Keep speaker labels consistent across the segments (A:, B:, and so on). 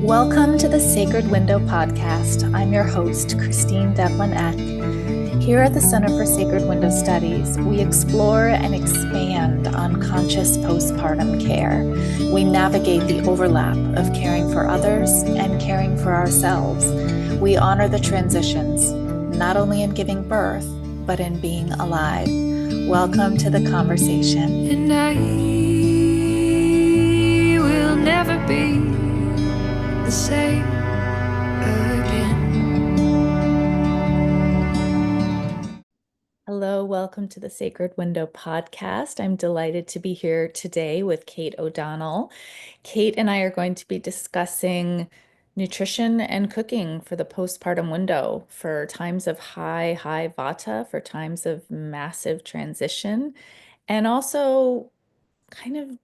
A: Welcome to the Sacred Window podcast. I'm your host, Christine Devlin Eck. Here at the Center for Sacred Window Studies, we explore and expand on conscious postpartum care. We navigate the overlap of caring for others and caring for ourselves. We honor the transitions, not only in giving birth, but in being alive. Welcome to the conversation.
B: And I will never be the same again.
A: Hello, welcome to the Sacred Window podcast. I'm delighted to be here today with Kate O'Donnell. Kate and I are going to be discussing nutrition and cooking for the postpartum window for times of high Vata, for times of massive transition, and also kind of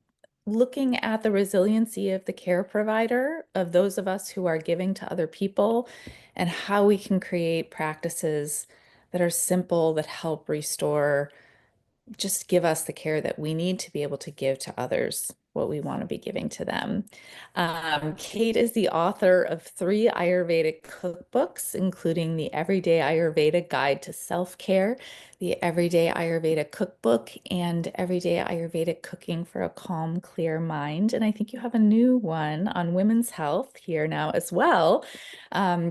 A: looking at the resiliency of the care provider, of those of us who are giving to other people, and how we can create practices that are simple, that help restore, just give us the care that we need to be able to give to others what we want to be giving to them. Kate is the author of 3 Ayurvedic cookbooks, including the Everyday Ayurveda Guide to Self-Care, the Everyday Ayurveda Cookbook, and Everyday Ayurvedic Cooking for a Calm, Clear Mind. And I think you have a new one on women's health here now as well.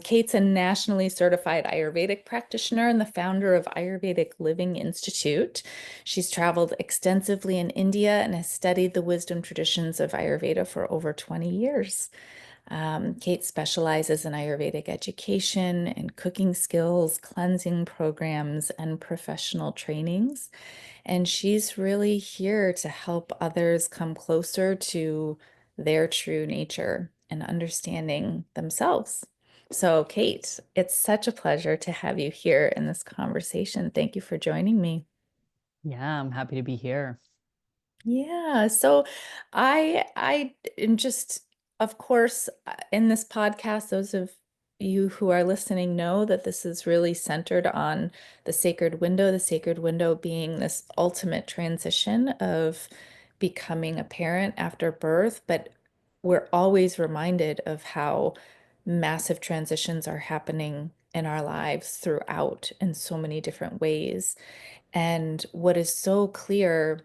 A: Kate's a nationally certified Ayurvedic practitioner and the founder of Ayurvedic Living Institute. She's traveled extensively in India and has studied the wisdom traditions of Ayurveda for over 20 years. Kate specializes in Ayurvedic education and cooking skills, cleansing programs, and professional trainings. And she's really here to help others come closer to their true nature and understanding themselves. So, Kate, it's such a pleasure to have you here in this conversation. Thank you for joining me.
C: Yeah, I'm happy to be here.
A: Yeah, so I am just, of course, in this podcast, those of you who are listening know that this is really centered on the sacred window being this ultimate transition of becoming a parent after birth, but we're always reminded of how massive transitions are happening in our lives throughout in so many different ways. And what is so clear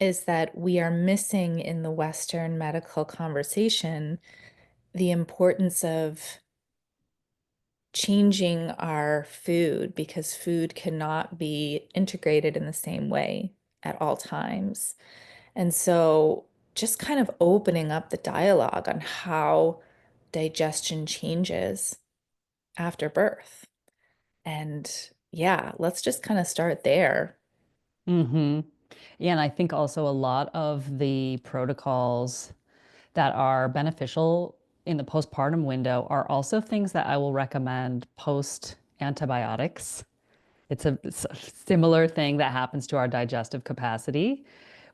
A: is that we are missing in the Western medical conversation the importance of changing our food because food cannot be integrated in the same way at all times. And so just kind of opening up the dialogue on how digestion changes after birth. And yeah, let's just kind of start there.
C: hmm Yeah, and I think also a lot of the protocols that are beneficial in the postpartum window are also things that I will recommend post antibiotics. It's a similar thing that happens to our digestive capacity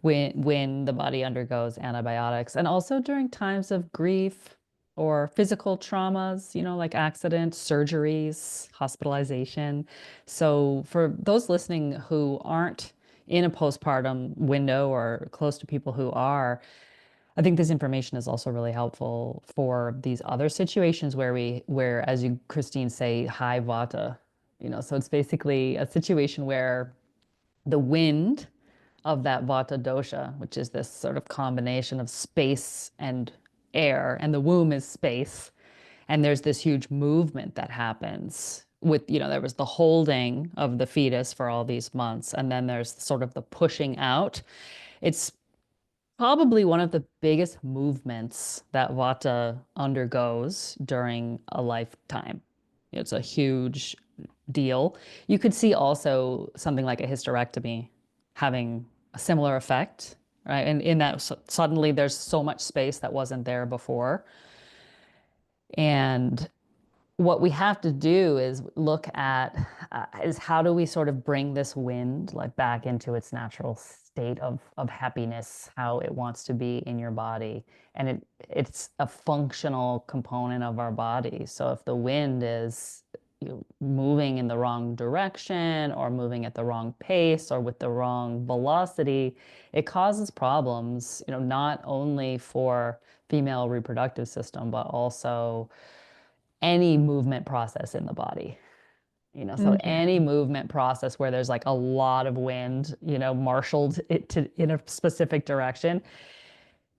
C: when the body undergoes antibiotics, and also during times of grief or physical traumas, like accidents, surgeries, hospitalization. So for those listening who aren't in a postpartum window or close to people who are, I think this information is also really helpful for these other situations where, as you, Christine, say, high vata. So it's basically a situation where the wind of that vata dosha, which is this sort of combination of space and air, and the womb is space, and there's this huge movement that happens with, there was the holding of the fetus for all these months, and then there's sort of the pushing out. It's probably one of the biggest movements that Vata undergoes during a lifetime. It's a huge deal. You could see also something like a hysterectomy having a similar effect, right? And in that, suddenly there's so much space that wasn't there before. And what we have to do is look at is how do we sort of bring this wind like back into its natural state of happiness, how it wants to be in your body. And it's a functional component of our body. So if the wind is moving in the wrong direction or moving at the wrong pace or with the wrong velocity, it causes problems, not only for female reproductive system, but also any movement process in the body. So
A: Mhm.
C: any movement process where there's like a lot of wind, marshaled in a specific direction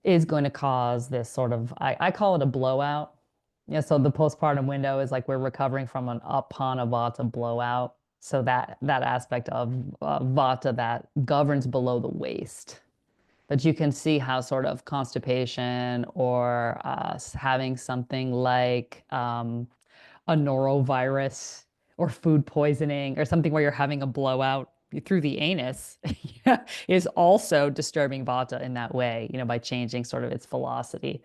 C: is going to cause this sort of, I call it a blowout. Yeah, so the postpartum window is like we're recovering from an apana vata blowout. So that aspect of vata that governs below the waist. But you can see how sort of constipation or having something like a norovirus or food poisoning or something where you're having a blowout through the anus is also disturbing vata in that way, by changing sort of its velocity.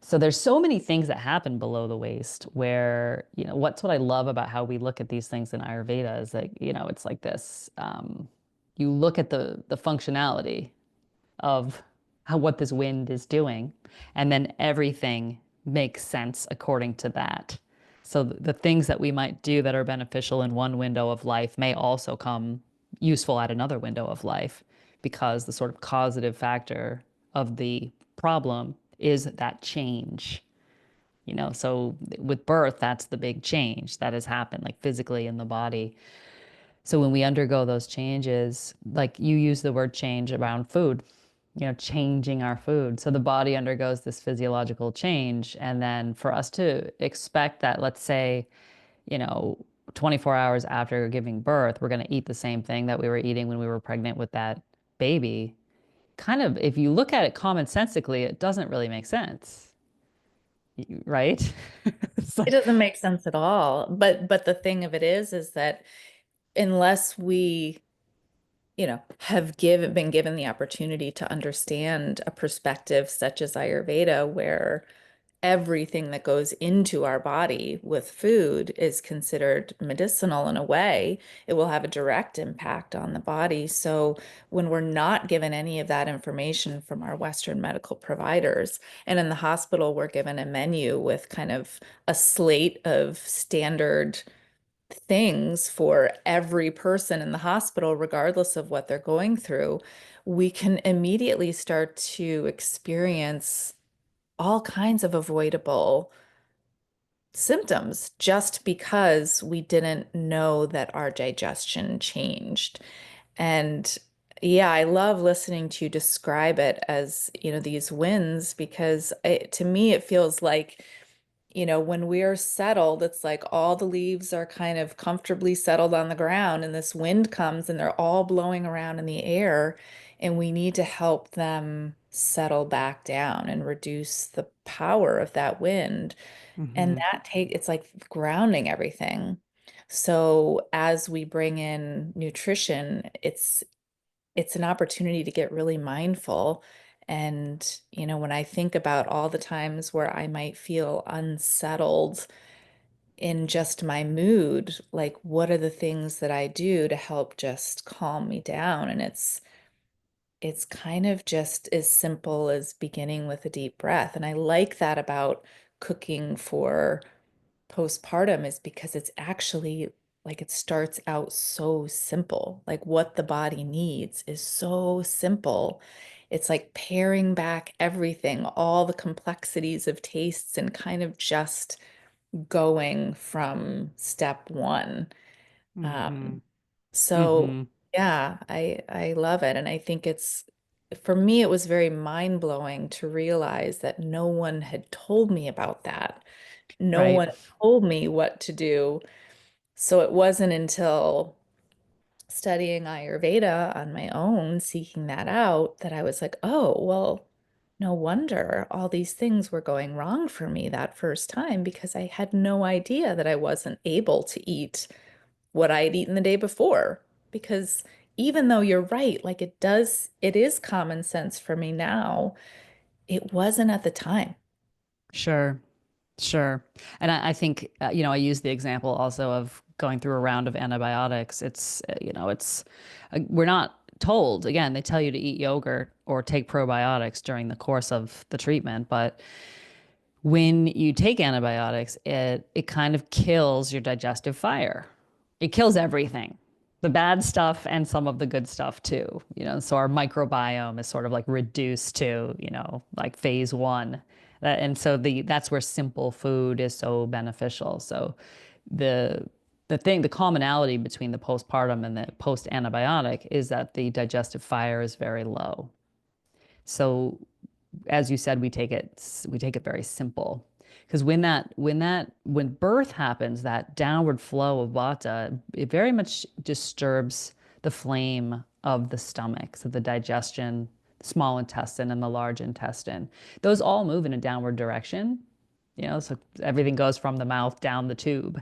C: So there's so many things that happen below the waist where, what's what I love about how we look at these things in Ayurveda is that, it's like this. You look at the functionality of what this wind is doing, and then everything makes sense according to that. So the things that we might do that are beneficial in one window of life may also come useful at another window of life because the sort of causative factor of the problem is that change. So with birth, that's the big change that has happened, like physically in the body. So when we undergo those changes, like you use the word change around food, changing our food. So the body undergoes this physiological change. And then for us to expect that, let's say, you know, 24 hours after giving birth, we're going to eat the same thing that we were eating when we were pregnant with that baby. Kind of, if you look at it commonsensically, it doesn't really make sense, right? It's
A: It
C: like,
A: doesn't make sense at all. But the thing of it is that unless we, have been given the opportunity to understand a perspective such as Ayurveda, where everything that goes into our body with food is considered medicinal in a way, it will have a direct impact on the body. So when we're not given any of that information from our Western medical providers, and in the hospital, we're given a menu with kind of a slate of standard things for every person in the hospital, regardless of what they're going through, we can immediately start to experience all kinds of avoidable symptoms just because we didn't know that our digestion changed. And yeah, I love listening to you describe it as, these wins because to me, it feels like when we're settled, it's like all the leaves are kind of comfortably settled on the ground, and this wind comes and they're all blowing around in the air, and we need to help them settle back down and reduce the power of that wind. And
C: mhm,
A: it's like grounding everything. So as we bring in nutrition, it's an opportunity to get really mindful. And, when I think about all the times where I might feel unsettled in just my mood, like what are the things that I do to help just calm me down? And it's kind of just as simple as beginning with a deep breath. And I like that about cooking for postpartum is because it's actually like it starts out so simple. Like what the body needs is so simple. It's like paring back everything, all the complexities of tastes, and kind of just going from step one. Um,
C: mhm,
A: so
C: mhm.
A: yeah, I love it. And I think for me, it was very mind-blowing to realize that no one had told me about that. No
C: Right.
A: one told me what to do. So it wasn't until studying Ayurveda on my own, seeking that out, that I was like, oh, well, no wonder all these things were going wrong for me that first time because I had no idea that I wasn't able to eat what I had eaten the day before. Because even though you're right, like it is common sense for me now, it wasn't at the time.
C: Sure. Sure. And I think, I use the example also of going through a round of antibiotics. We're not told, again, they tell you to eat yogurt or take probiotics during the course of the treatment, but When you take antibiotics, it kind of kills your digestive fire. It kills everything, the bad stuff and some of the good stuff too. So our microbiome is sort of like reduced to, like phase one. And so that's where simple food is so beneficial. So the the commonality between the postpartum and the post antibiotic is that the digestive fire is very low. So as you said, we take it very simple. Because when birth happens, that downward flow of vata, it very much disturbs the flame of the stomach, so the digestion, small intestine and the large intestine. Those all move in a downward direction, so everything goes from the mouth down the tube.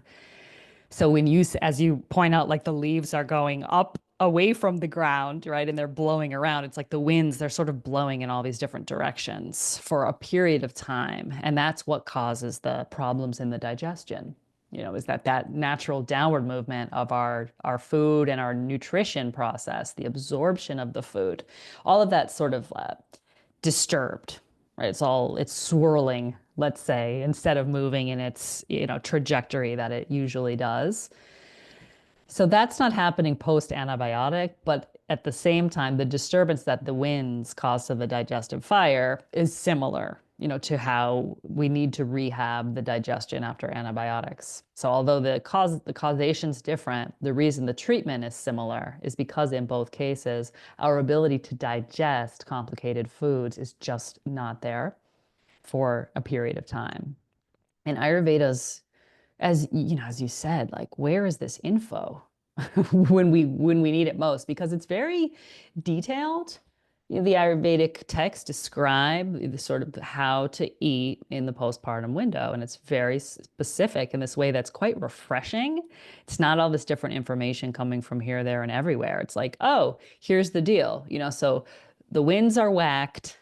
C: So as you point out, like the leaves are going up away from the ground, right? And they're blowing around. It's like the winds, they're sort of blowing in all these different directions for a period of time. And that's what causes the problems in the digestion, is that natural downward movement of our food and our nutrition process, the absorption of the food, all of that sort of disturbed, right? It's swirling, let's say, instead of moving in its, trajectory that it usually does. So that's not happening post antibiotic, but at the same time, the disturbance that the winds cause to the digestive fire is similar, to how we need to rehab the digestion after antibiotics. So although the causation's different, the reason the treatment is similar is because in both cases, our ability to digest complicated foods is just not there for a period of time. And Ayurveda's, as you said, like, where is this info when we need it most? Because it's very detailed. The Ayurvedic texts describe the sort of how to eat in the postpartum window, and it's very specific in this way that's quite refreshing. It's not all this different information coming from here, there, and everywhere. It's like, oh, here's the deal. So the winds are whacked,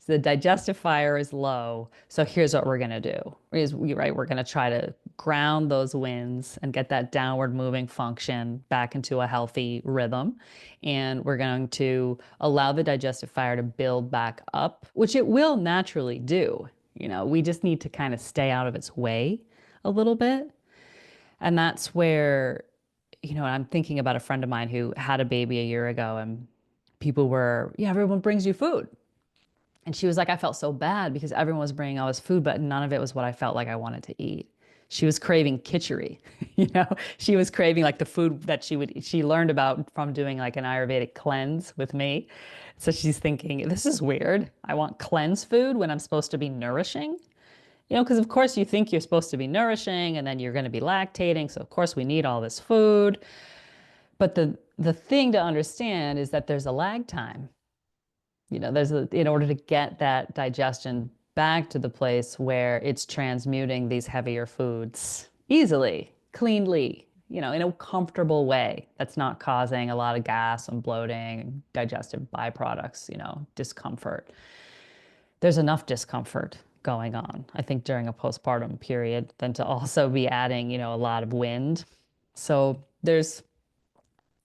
C: the digestive fire is low. So here's what we're going to do. We're going to try to ground those winds and get that downward moving function back into a healthy rhythm. And we're going to allow the digestive fire to build back up, which it will naturally do. We just need to kind of stay out of its way a little bit. And that's where, I'm thinking about a friend of mine who had a baby a year ago, and people were, yeah, everyone brings you food. And she was like, I felt so bad because everyone was bringing all this food, but none of it was what I felt like I wanted to eat. She was craving khichdi, she was craving like the food that she learned about from doing like an Ayurvedic cleanse with me. So she's thinking, this is weird. I want cleanse food when I'm supposed to be nourishing, because of course you think you're supposed to be nourishing and then you're going to be lactating. So of course we need all this food. But the thing to understand is that there's a lag time. In order to get that digestion back to the place where it's transmuting these heavier foods easily, cleanly, in a comfortable way that's not causing a lot of gas and bloating, digestive byproducts, discomfort. There's enough discomfort going on, I think, during a postpartum period than to also be adding, a lot of wind. So there's,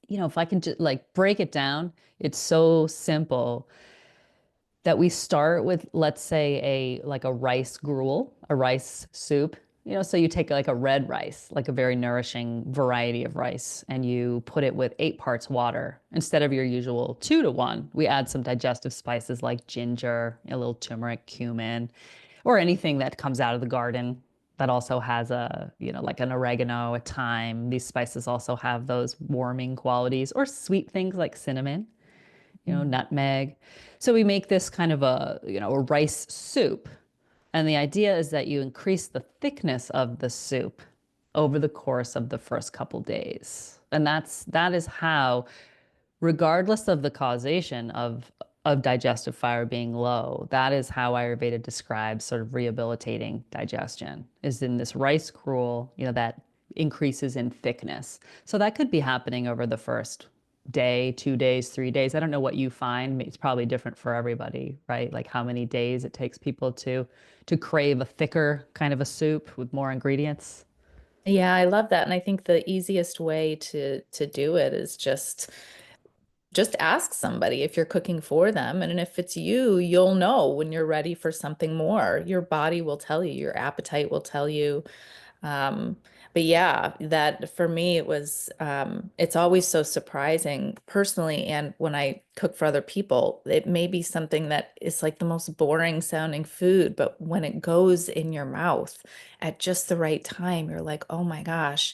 C: if I can just like break it down, it's so simple that we start with, let's say, a rice gruel, a rice soup. So you take like a red rice, like a very nourishing variety of rice, and you put it with 8 parts water instead of your usual 2 to 1. We add some digestive spices like ginger, a little turmeric, cumin, or anything that comes out of the garden that also has like an oregano, a thyme. These spices also have those warming qualities, or sweet things like cinnamon, nutmeg. So we make this kind of a rice soup. And the idea is that you increase the thickness of the soup over the course of the first couple days. And that is how, regardless of the causation of digestive fire being low, that is how Ayurveda describes sort of rehabilitating digestion, is in this rice gruel, that increases in thickness. So that could be happening over the first day, 2 days, 3 days. I don't know what you find. It's probably different for everybody, right? Like how many days it takes people to crave a thicker kind of a soup with more ingredients.
A: Yeah, I love that. And I think the easiest way to do it is just just ask somebody if you're cooking for them. And if it's you, you'll know when you're ready for something more. Your body will tell you, your appetite will tell you. Um, but yeah, that for me, it's always so surprising personally. And when I cook for other people, it may be something that is like the most boring sounding food, but when it goes in your mouth at just the right time, you're like, oh my gosh,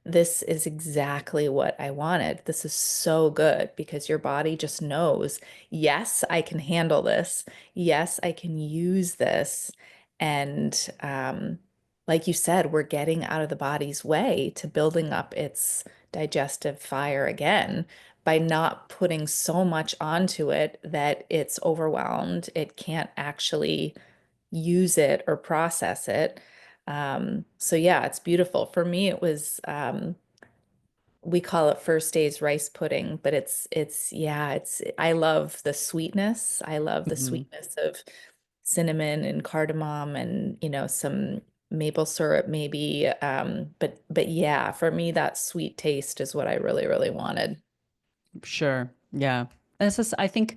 A: this is exactly what I wanted. This is so good because your body just knows, yes, I can handle this. Yes, I can use this. And like you said, we're getting out of the body's way to building up its digestive fire again by not putting so much onto it that it's overwhelmed. It can't actually use it or process it. So yeah, it's beautiful. For me, it was we call it first day's rice pudding, but I love the sweetness. I love the
C: Hmm.
A: sweetness of cinnamon and cardamom and, some maple syrup maybe. But yeah, for me, that sweet taste is what I really, really wanted.
C: Sure. Yeah. And it's just, I think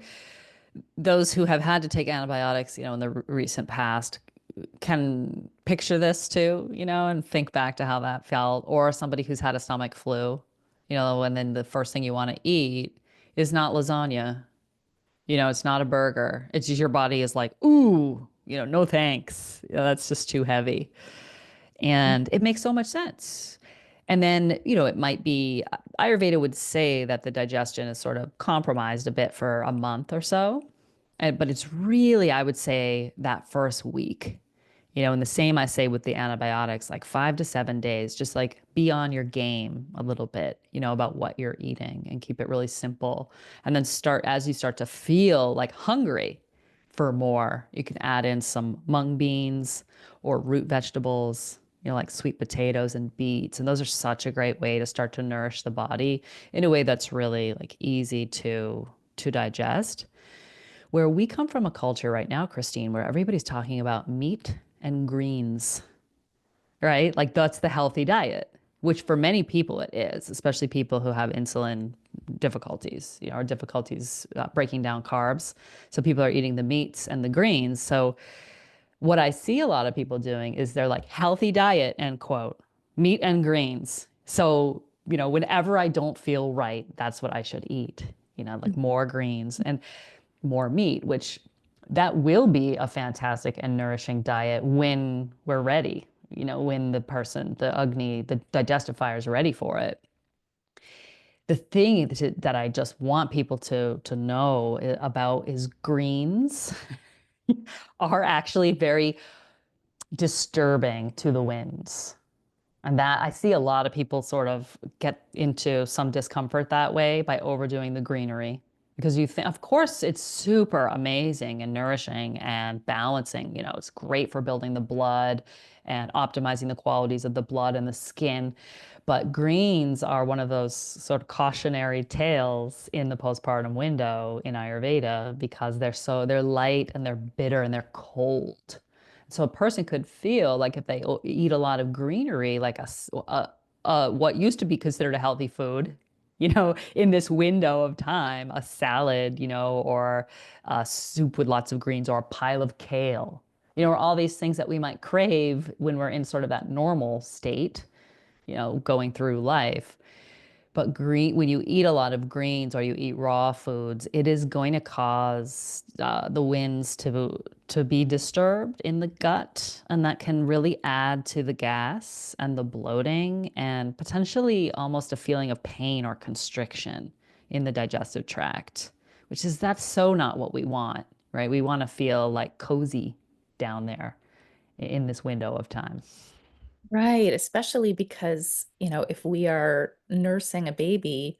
C: those who have had to take antibiotics, in the recent past can picture this too, and think back to how that felt. Or somebody who's had a stomach flu, and then the first thing you want to eat is not lasagna. It's not a burger. It's just your body is like, ooh, no thanks. That's just too heavy. And it makes so much sense. And then, it might be Ayurveda would say that the digestion is sort of compromised a bit for a month or so. But it's really, I would say, that first week. And the same I say with the antibiotics, like 5 to 7 days, just like be on your game a little bit, about what you're eating and keep it really simple. And then as you start to feel like hungry for more, you can add in some mung beans or root vegetables, like sweet potatoes and beets. And those are such a great way to start to nourish the body in a way that's really like easy to digest. Where we come from a culture right now, Christine, where everybody's talking about meat and greens, right? Like that's the healthy diet, which for many people it is, especially people who have insulin difficulties, or difficulties breaking down carbs. So people are eating the meats and the greens. So what I see a lot of people doing is they're like healthy diet, end quote, meat and greens. So, whenever I don't feel right, that's what I should eat, like more greens and more meat, which that will be a fantastic and nourishing diet when we're ready, when the Agni, the digestive fire is ready for it. The thing that I just want people to know about is greens are actually very disturbing to the winds. And that I see a lot of people sort of get into some discomfort that way by overdoing the greenery. Because you think, of course, it's super amazing and nourishing and balancing. It's great for building the blood and optimizing the qualities of the blood and the skin. But greens are one of those sort of cautionary tales in the postpartum window in Ayurveda because they're light and they're bitter and they're cold. So a person could feel like if they eat a lot of greenery, like what used to be considered a healthy food, in this window of time, a salad, or a soup with lots of greens or a pile of kale, or all these things that we might crave when we're in sort of that normal state, going through life. But when you eat a lot of greens or you eat raw foods, it is going to cause the winds to be disturbed in the gut, and that can really add to the gas and the bloating and potentially almost a feeling of pain or constriction in the digestive tract, that's so not what we want, right? We want to feel like cozy down there in this window of time.
A: Right, especially because, if we are nursing a baby,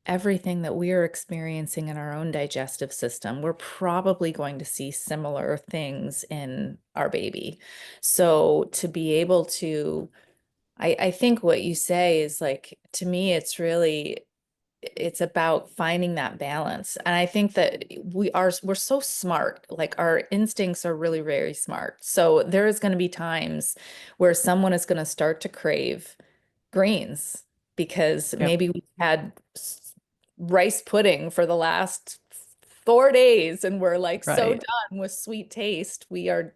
A: everything that we are experiencing in our own digestive system, we're probably going to see similar things in our baby. So to be able to, I think what you say is like, to me, it's about finding that balance. And I think that we're so smart, like our instincts are really very smart. So there is going to be times where someone is going to start to crave greens because
C: Yep.
A: maybe we had rice pudding for the last 4 days and we're like so
C: Right.
A: done with sweet taste. We are,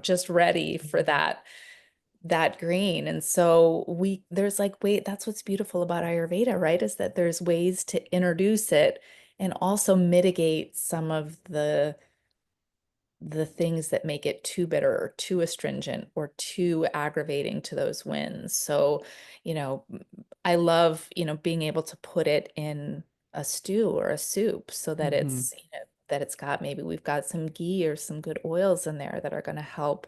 A: just ready for that green. And so there's like, wait, that's what's beautiful about Ayurveda, right? Is that there's ways to introduce it and also mitigate some of the things that make it too bitter or too astringent or too aggravating to those winds. So, you know, I love, being able to put it in a stew or a soup so that
C: Hmm.
A: that it's got, maybe we've got some ghee or some good oils in there that are going to help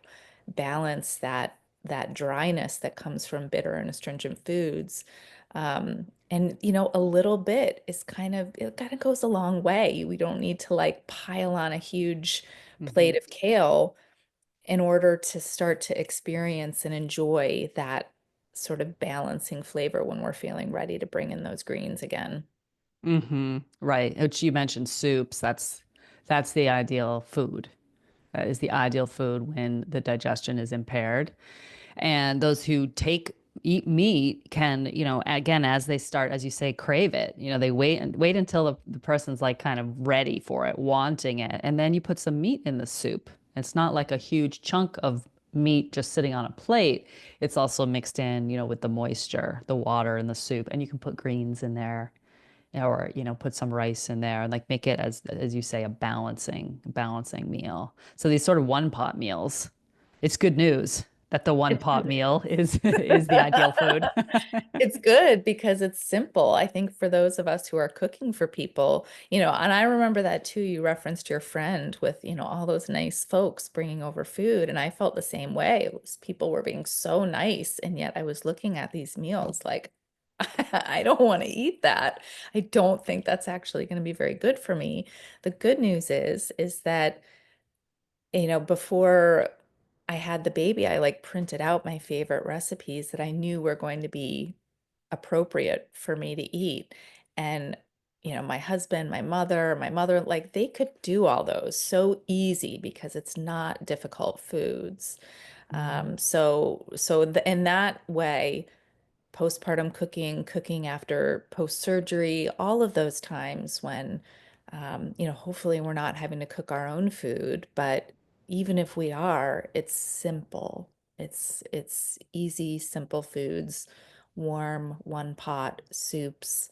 A: balance that dryness that comes from bitter and astringent foods. And a little bit it kind of goes a long way. We don't need to like pile on a huge
C: Hmm.
A: plate of kale in order to start to experience and enjoy that sort of balancing flavor when we're feeling ready to bring in those greens again.
C: Hmm. Right. Which you mentioned soups. That's the ideal food. That is the ideal food when the digestion is impaired. And those who eat meat can, again, as they start, as you say, crave it. They wait until the person's like kind of ready for it, wanting it, and then you put some meat in the soup. It's not like a huge chunk of meat just sitting on a plate. It's also mixed in, with the moisture, the water in the soup, and you can put greens in there, or put some rice in there and like make it, as you say, a balancing meal. So these sort of one pot meals, it's good news that the one
A: It's
C: pot meal is is the ideal food.
A: It's good because it's simple. I think for those of us who are cooking for people, and I remember that too. You referenced your friend with, all those nice folks bringing over food. And I felt the same way. It was people were being so nice. And yet I was looking at these meals like, I don't want to eat that. I don't think that's actually going to be very good for me. The good news is that before I had the baby, I like printed out my favorite recipes that I knew were going to be appropriate for me to eat. And, my husband, my mother, like they could do all those so easy because it's not difficult foods.
C: Mm.
A: In that way, postpartum cooking, cooking after post-surgery, all of those times when, hopefully we're not having to cook our own food, but even if we are, it's simple. It's easy, simple foods, warm, one pot soups,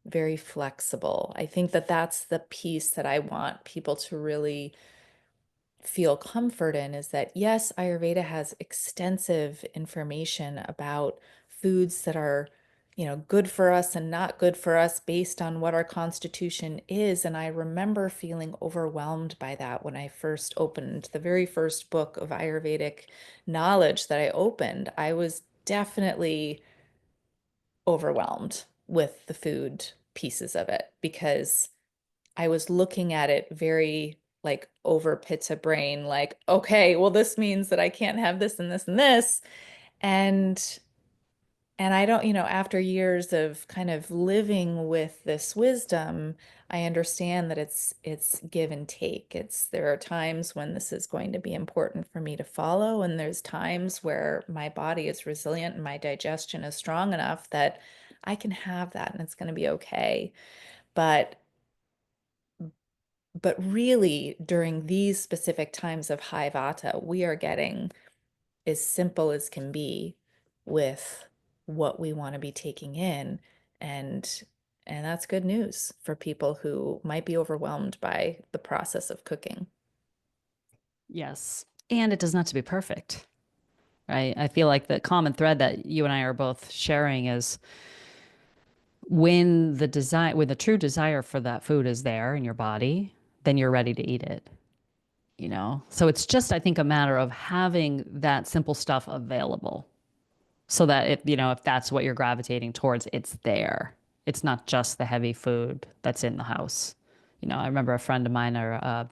A: very flexible. I think that that's the piece that I want people to really feel comfort in is that yes, Ayurveda has extensive information about foods that are, good for us and not good for us based on what our constitution is. And I remember feeling overwhelmed by that when I first opened the very first book of Ayurvedic knowledge that I opened. I was definitely overwhelmed with the food pieces of it because I was looking at it very like over pizza brain, like, okay, well, this means that I can't have this and this and this. And I don't, after years of kind of living with this wisdom, I understand that it's give and take. There are times when this is going to be important for me to follow, and there's times where my body is resilient and my digestion is strong enough that I can have that and it's going to be okay. But really, during these specific times of high vata, we are getting as simple as can be with what we want to be taking in. And that's good news for people who might be overwhelmed by the process of cooking.
C: Yes. And it doesn't have to be perfect, right? I feel like the common thread that you and I are both sharing is when the true desire for that food is there in your body, then you're ready to eat it. So it's just, I think, a matter of having that simple stuff available so that if that's what you're gravitating towards, it's there. It's not just the heavy food that's in the house. I remember a friend of mine, or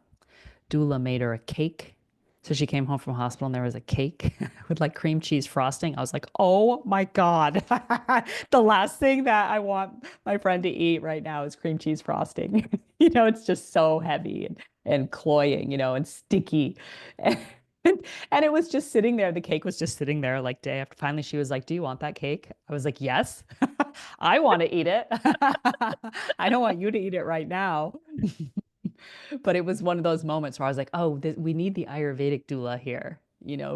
C: doula, made her a cake. So she came home from hospital and there was a cake with like cream cheese frosting. I was like, oh my God. The last thing that I want my friend to eat right now is cream cheese frosting. It's just so heavy and cloying, and sticky. And it was just sitting there. The cake was just sitting there like day after. Finally, she was like, "Do you want that cake?" I was like, "Yes, I want to eat it. I don't want you to eat it right now." But it was one of those moments where I was like, "Oh, we need the Ayurvedic doula here,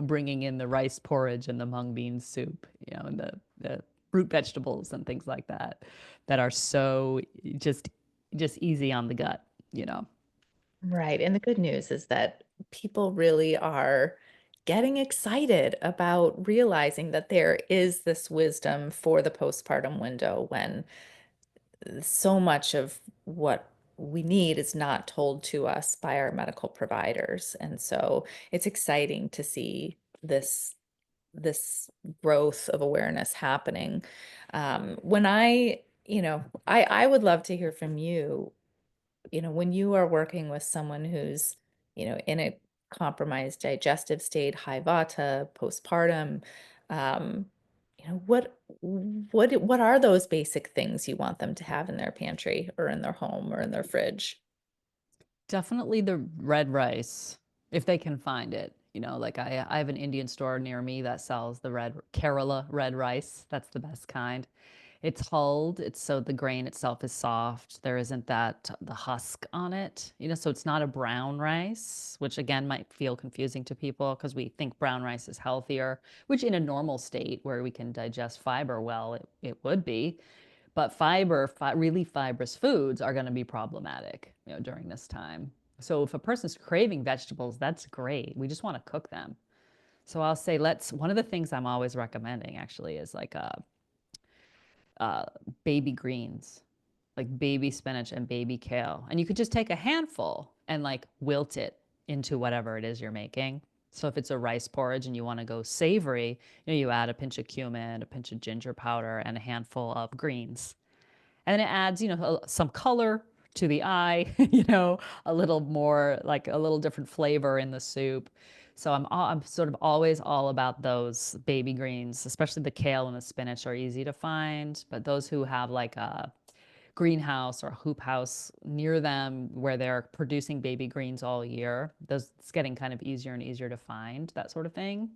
C: bringing in the rice porridge and the mung bean soup, and the root vegetables and things like that, that are so just just easy on the gut, you know."
A: Right. And the good news is that people really are getting excited about realizing that there is this wisdom for the postpartum window when so much of what we need is not told to us by our medical providers. And so it's exciting to see this growth of awareness happening. When I would love to hear from you, when you are working with someone who's, in a compromised digestive state, high vata, postpartum, um, what are those basic things you want them to have in their pantry or in their home or in their fridge?
C: Definitely the red rice, if they can find it. Like I have an Indian store near me that sells the red Kerala red rice. That's the best kind. It's hulled, it's so the grain itself is soft. There isn't the husk on it, so it's not a brown rice, which again might feel confusing to people because we think brown rice is healthier, which in a normal state where we can digest fiber well, it would be. But really fibrous foods are going to be problematic, during this time. So if a person's craving vegetables, that's great. We just want to cook them. So I'll say one of the things I'm always recommending actually is like uh, baby greens, like baby spinach and baby kale. And you could just take a handful and like wilt it into whatever it is you're making. So if it's a rice porridge and you want to go savory, you add a pinch of cumin, a pinch of ginger powder, and a handful of greens. And then it adds, some color to the eye, a little more like a little different flavor in the soup. So I'm sort of always all about those baby greens, especially the kale and the spinach are easy to find. But those who have like a greenhouse or a hoop house near them where they're producing baby greens all year, it's getting kind of easier and easier to find, that sort of thing.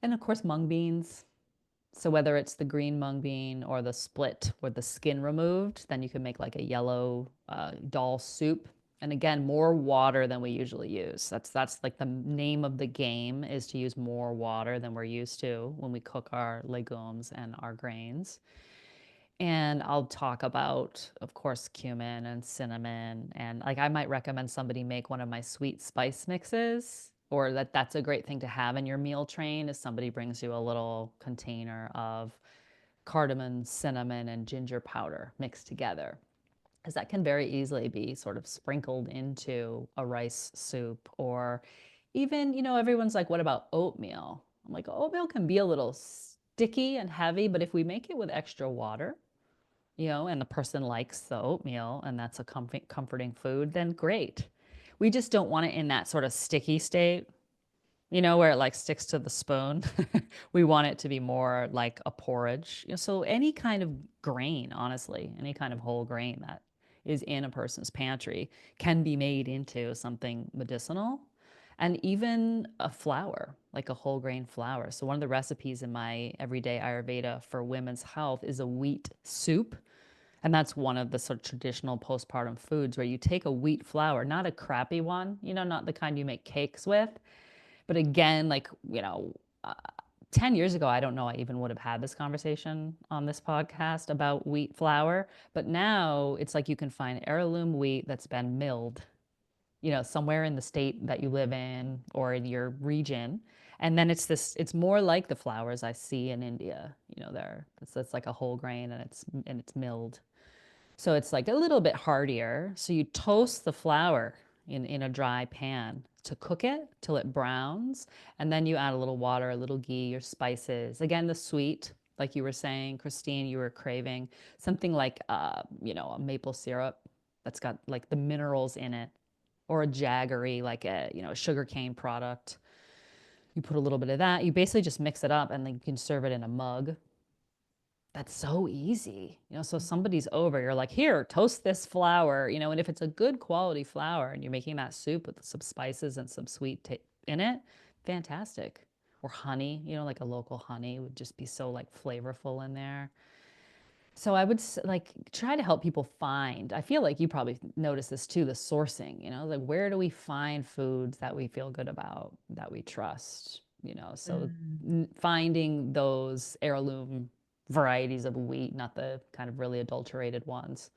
C: And of course, mung beans. So whether it's the green mung bean or the split with the skin removed, then you can make like a yellow dal soup. And again, more water than we usually use. That's like the name of the game, is to use more water than we're used to when we cook our legumes and our grains. And I'll talk about, of course, cumin and cinnamon. And like I might recommend somebody make one of my sweet spice mixes, or that's a great thing to have in your meal train, is somebody brings you a little container of cardamom, cinnamon, and ginger powder mixed together. Because that can very easily be sort of sprinkled into a rice soup. Or even, everyone's like, what about oatmeal? I'm like, oatmeal can be a little sticky and heavy, but if we make it with extra water, and the person likes the oatmeal and that's a comforting food, then great. We just don't want it in that sort of sticky state, where it like sticks to the spoon. We want it to be more like a porridge. So any kind of grain, honestly, any kind of whole grain that is in a person's pantry can be made into something medicinal. And even a flour, like a whole grain flour. So one of the recipes in my everyday Ayurveda for women's health is a wheat soup. And that's one of the sort of traditional postpartum foods, where you take a wheat flour, not a crappy one, not the kind you make cakes with. But again, like, 10 years ago, I don't know I even would have had this conversation on this podcast about wheat flour. But now it's like you can find heirloom wheat that's been milled, somewhere in the state that you live in or in your region. And then it's more like the flours I see in India, it's like a whole grain, and it's milled. So it's like a little bit heartier. So you toast the flour in a dry pan to cook it till it browns. And then you add a little water, a little ghee, your spices. Again, the sweet, like you were saying, Christine, you were craving something like, a maple syrup that's got like the minerals in it, or a jaggery, like a sugarcane product. You put a little bit of that. You basically just mix it up, and then you can serve it in a mug. That's so easy. So somebody's over, you're like, here, toast this flour, and if it's a good quality flour and you're making that soup with some spices and some sweet in it, fantastic. Or honey, like a local honey would just be so like flavorful in there. So I would like try to help people find. I feel like you probably notice this too, the sourcing, like where do we find foods that we feel good about, that we trust, so
A: Mm.
C: finding those heirloom varieties of wheat, not the kind of really adulterated ones.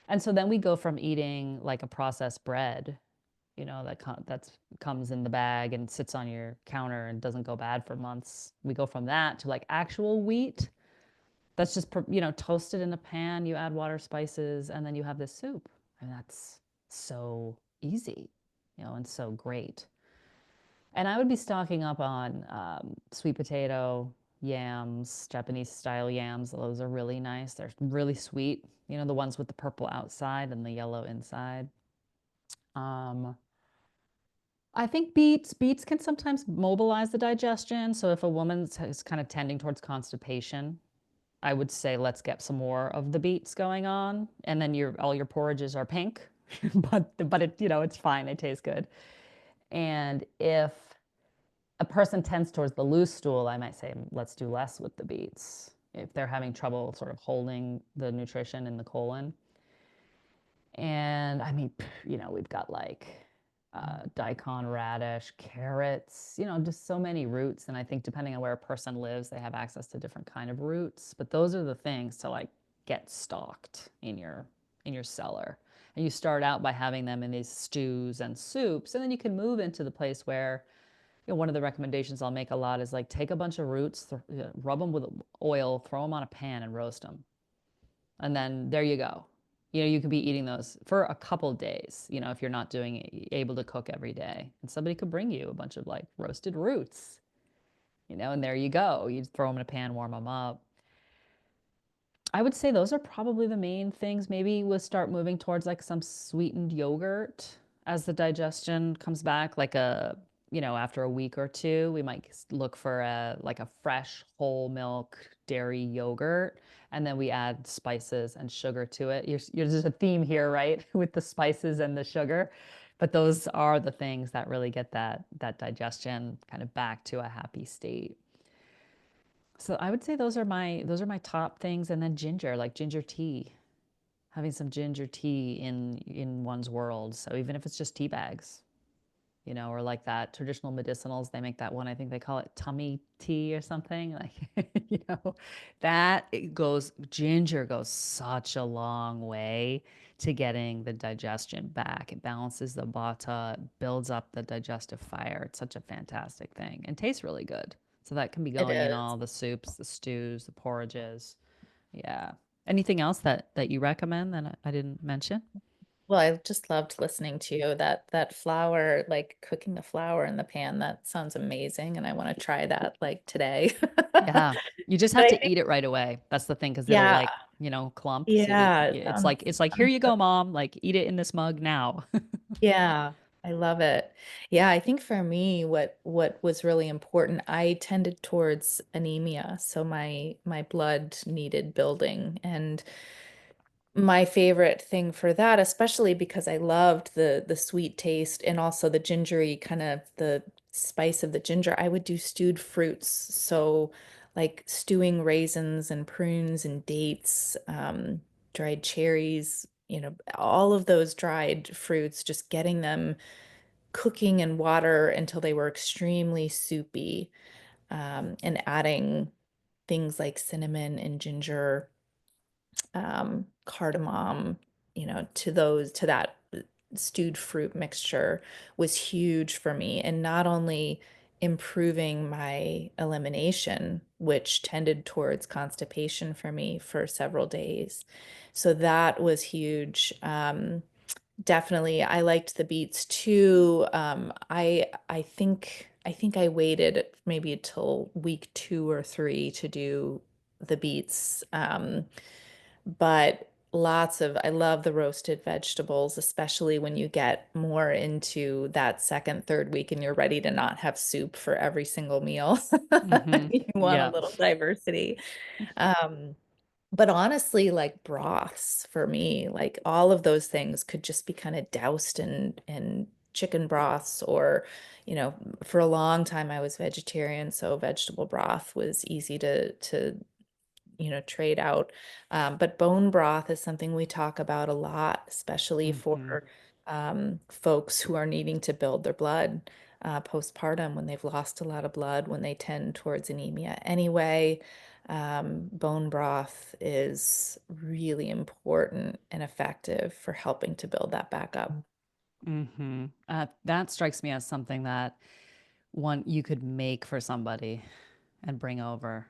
C: And so then we go from eating like a processed bread, that comes in the bag and sits on your counter and doesn't go bad for months. We go from that to like actual wheat that's just toasted in a pan. You add water, spices, and then you have this soup. And that's so easy, and so great. And I would be stocking up on sweet potato, yams, Japanese style yams. Those are really nice. They're really sweet. The ones with the purple outside and the yellow inside. Um, I think beets can sometimes mobilize the digestion. So if a woman is kind of tending towards constipation, I would say let's get some more of the beets going on, and then all your porridges are pink, but it's fine. They taste good. And if a person tends towards the loose stool, I might say let's do less with the beets if they're having trouble sort of holding the nutrition in the colon. And I mean, we've got like daikon, radish, carrots, just so many roots. And I think depending on where a person lives, they have access to different kind of roots. But those are the things to like get stocked in your cellar. And you start out by having them in these stews and soups, and then you can move into the place where one of the recommendations I'll make a lot is like take a bunch of roots, rub them with oil, throw them on a pan, and roast them, and then there you go. You could be eating those for a couple days, if you're not able to cook every day. And somebody could bring you a bunch of like roasted roots, and there you go. You throw them in a pan, warm them up. I would say those are probably the main things. Maybe we'll start moving towards like some sweetened yogurt as the digestion comes back, like after a week or two, we might look for like a fresh whole milk dairy yogurt, and then we add spices and sugar to it. There's a theme here, right? With the spices and the sugar. But those are the things that really get that digestion kind of back to a happy state. So I would say those are my top things, and then ginger, like ginger tea, having some ginger tea in one's world. So even if it's just tea bags, or like that traditional medicinals, they make that one, I think they call it tummy tea or something. Like, that ginger goes such a long way to getting the digestion back. It balances the vata, builds up the digestive fire. It's such a fantastic thing and tastes really good. So that can be
A: It
C: going in
A: is.
C: all the soups, the stews, the porridges. Yeah. Anything else that you recommend that I didn't mention?
A: Well, I just loved listening to you. That flour, like cooking the flour in the pan, that sounds amazing, and I want to try that like today.
C: Yeah. You just
A: But
C: have
A: I
C: to
A: think,
C: eat it right away. That's the thing, because it'll
A: yeah,
C: like, clump. So
A: yeah, it
C: it's
A: sounds,
C: like
A: sounds
C: here you go, mom. Like eat it in this mug now.
A: yeah, I love it. Yeah, I think for me, what was really important, I tended towards anemia, so my blood needed building, and my favorite thing for that, especially because I loved the sweet taste and also the gingery kind of the spice of the ginger, I would do stewed fruits. So like stewing raisins and prunes and dates, dried cherries, all of those dried fruits, just getting them cooking in water until they were extremely soupy, and adding things like cinnamon and ginger, cardamom, to that stewed fruit mixture was huge for me. And not only improving my elimination, which tended towards constipation for me for several days. So that was huge. Definitely, I liked the beets too. I think I waited maybe till week 2 or 3 to do the beets. But I love the roasted vegetables, especially when you get more into that second, third week and you're ready to not have soup for every single meal.
C: Hmm.
A: You want a
C: Yeah.
A: little diversity. Um, but honestly, like broths for me, like all of those things could just be kind of doused in chicken broths or, you know, for a long time I was vegetarian, so vegetable broth was easy to trade out. But bone broth is something we talk about a lot, especially
C: Hmm.
A: for folks who are needing to build their blood postpartum when they've lost a lot of blood, when they tend towards anemia anyway. Bone broth is really important and effective for helping to build that back up.
C: Hmm. That strikes me as something that one you could make for somebody and bring over,